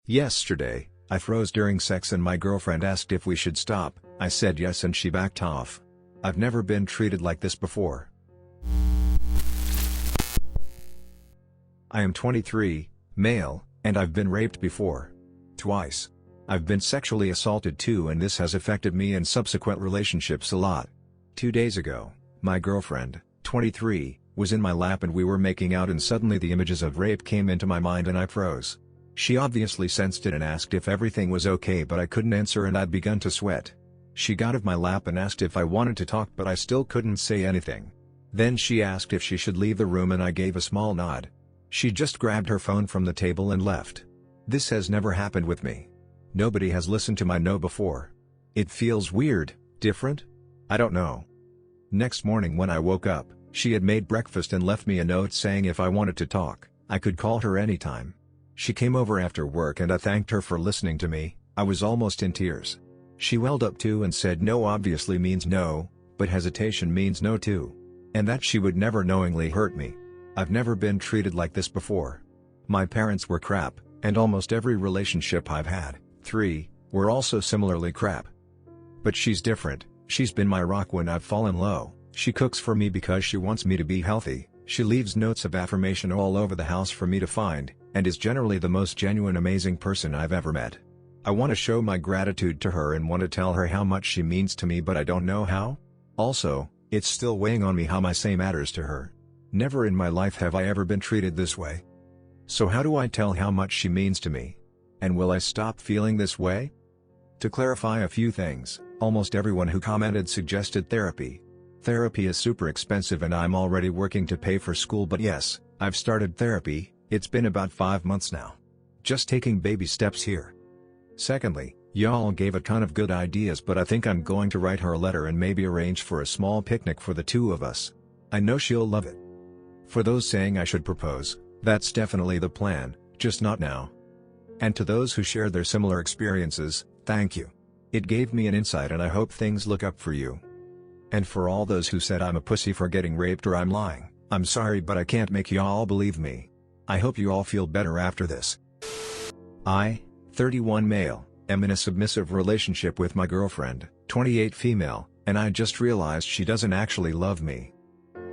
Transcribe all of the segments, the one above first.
Yesterday, I froze during sex and my girlfriend asked if we should stop. I said yes and she backed off. I've never been treated like this before. I am 23, male, and I've been raped before. Twice. I've been sexually assaulted too, and this has affected me in subsequent relationships a lot. 2 days ago, my girlfriend, 23, was in my lap and we were making out and suddenly the images of rape came into my mind and I froze. She obviously sensed it and asked if everything was okay, but I couldn't answer and I'd begun to sweat. She got off my lap and asked if I wanted to talk, but I still couldn't say anything. Then she asked if she should leave the room and I gave a small nod. She just grabbed her phone from the table and left. This has never happened with me. Nobody has listened to my no before. It feels weird, different? I don't know. Next morning when I woke up, she had made breakfast and left me a note saying if I wanted to talk, I could call her anytime. She came over after work and I thanked her for listening to me. I was almost in tears. She welled up too and said no obviously means no, but hesitation means no too. And that she would never knowingly hurt me. I've never been treated like this before. My parents were crap, and almost every relationship I've had, 3, were also similarly crap. But she's different. She's been my rock when I've fallen low. She cooks for me because she wants me to be healthy. She leaves notes of affirmation all over the house for me to find, and is generally the most genuine amazing person I've ever met. I want to show my gratitude to her and want to tell her how much she means to me, but I don't know how. Also, it's still weighing on me how my say matters to her. Never in my life have I ever been treated this way. So how do I tell how much she means to me? And will I stop feeling this way? To clarify a few things, almost everyone who commented suggested therapy. Therapy is super expensive and I'm already working to pay for school, but yes, I've started therapy. It's been about 5 months now. Just taking baby steps here. Secondly, y'all gave a ton of good ideas, but I think I'm going to write her a letter and maybe arrange for a small picnic for the two of us. I know she'll love it. For those saying I should propose, that's definitely the plan, just not now. And to those who shared their similar experiences, thank you. It gave me an insight and I hope things look up for you. And for all those who said I'm a pussy for getting raped or I'm lying, I'm sorry but I can't make y'all believe me. I hope you all feel better after this. I, 31 male, am in a submissive relationship with my girlfriend, 28 female, and I just realized she doesn't actually love me.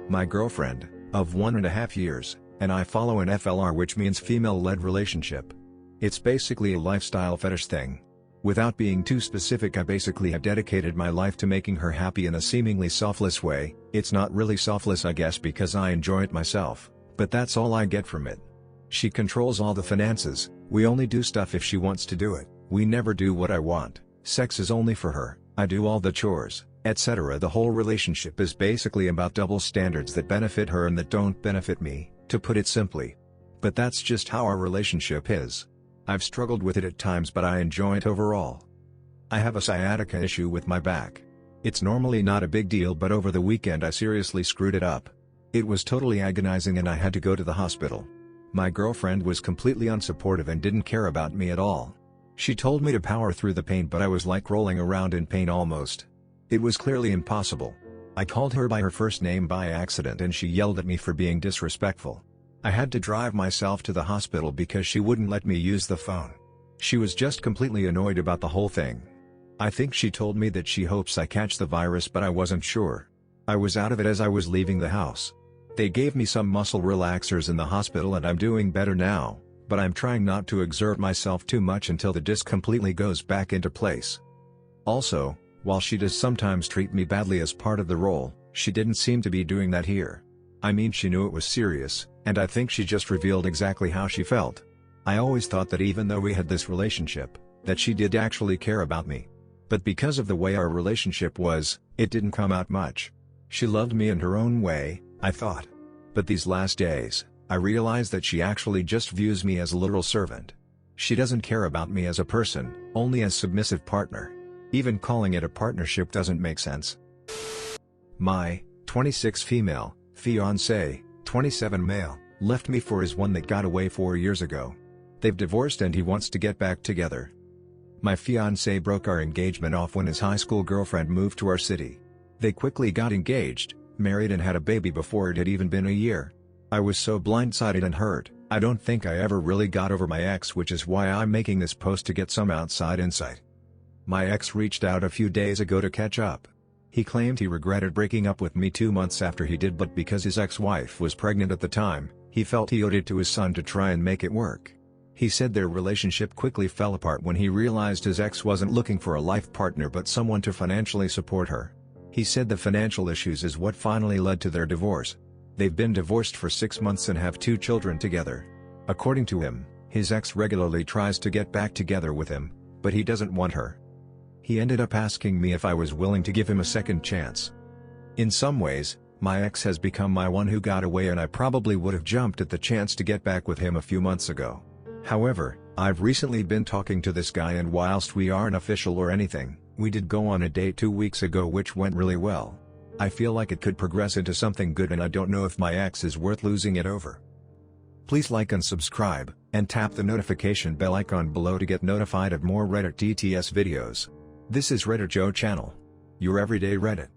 My girlfriend, of 1.5 years, and I follow an FLR, which means female-led relationship. It's basically a lifestyle fetish thing. Without being too specific, I basically have dedicated my life to making her happy in a seemingly selfless way. It's not really selfless I guess because I enjoy it myself, but that's all I get from it. She controls all the finances, we only do stuff if she wants to do it, we never do what I want, sex is only for her, I do all the chores, etc. The whole relationship is basically about double standards that benefit her and that don't benefit me, to put it simply. But that's just how our relationship is. I've struggled with it at times but I enjoy it overall. I have a sciatica issue with my back. It's normally not a big deal but over the weekend I seriously screwed it up. It was totally agonizing and I had to go to the hospital. My girlfriend was completely unsupportive and didn't care about me at all. She told me to power through the pain but I was like rolling around in pain almost. It was clearly impossible. I called her by her first name by accident and she yelled at me for being disrespectful. I had to drive myself to the hospital because she wouldn't let me use the phone. She was just completely annoyed about the whole thing. I think she told me that she hopes I catch the virus but I wasn't sure. I was out of it as I was leaving the house. They gave me some muscle relaxers in the hospital and I'm doing better now, but I'm trying not to exert myself too much until the disc completely goes back into place. Also, while she does sometimes treat me badly as part of the role, she didn't seem to be doing that here. I mean, she knew it was serious, and I think she just revealed exactly how she felt. I always thought that even though we had this relationship, that she did actually care about me. But because of the way our relationship was, it didn't come out much. She loved me in her own way, I thought. But these last days, I realized that she actually just views me as a literal servant. She doesn't care about me as a person, only as submissive partner. Even calling it a partnership doesn't make sense. My 26 female fiancé, 27 male, left me for his one that got away 4 years ago. They've divorced and he wants to get back together. My fiancé broke our engagement off when his high school girlfriend moved to our city. They quickly got engaged, married and had a baby before it had even been a year. I was so blindsided and hurt. I don't think I ever really got over my ex, which is why I'm making this post to get some outside insight. My ex reached out a few days ago to catch up. He claimed he regretted breaking up with me 2 months after he did, but because his ex-wife was pregnant at the time, he felt he owed it to his son to try and make it work. He said their relationship quickly fell apart when he realized his ex wasn't looking for a life partner but someone to financially support her. He said the financial issues is what finally led to their divorce. They've been divorced for 6 months and have 2 children together. According to him, his ex regularly tries to get back together with him, but he doesn't want her. He ended up asking me if I was willing to give him a second chance. In some ways, my ex has become my one who got away, and I probably would have jumped at the chance to get back with him a few months ago. However, I've recently been talking to this guy, and whilst we aren't official or anything, we did go on a date 2 weeks ago which went really well. I feel like it could progress into something good, and I don't know if my ex is worth losing it over. Please like and subscribe, and tap the notification bell icon below to get notified of more Reddit DTS videos. This is RedditJoe channel. Your everyday Reddit.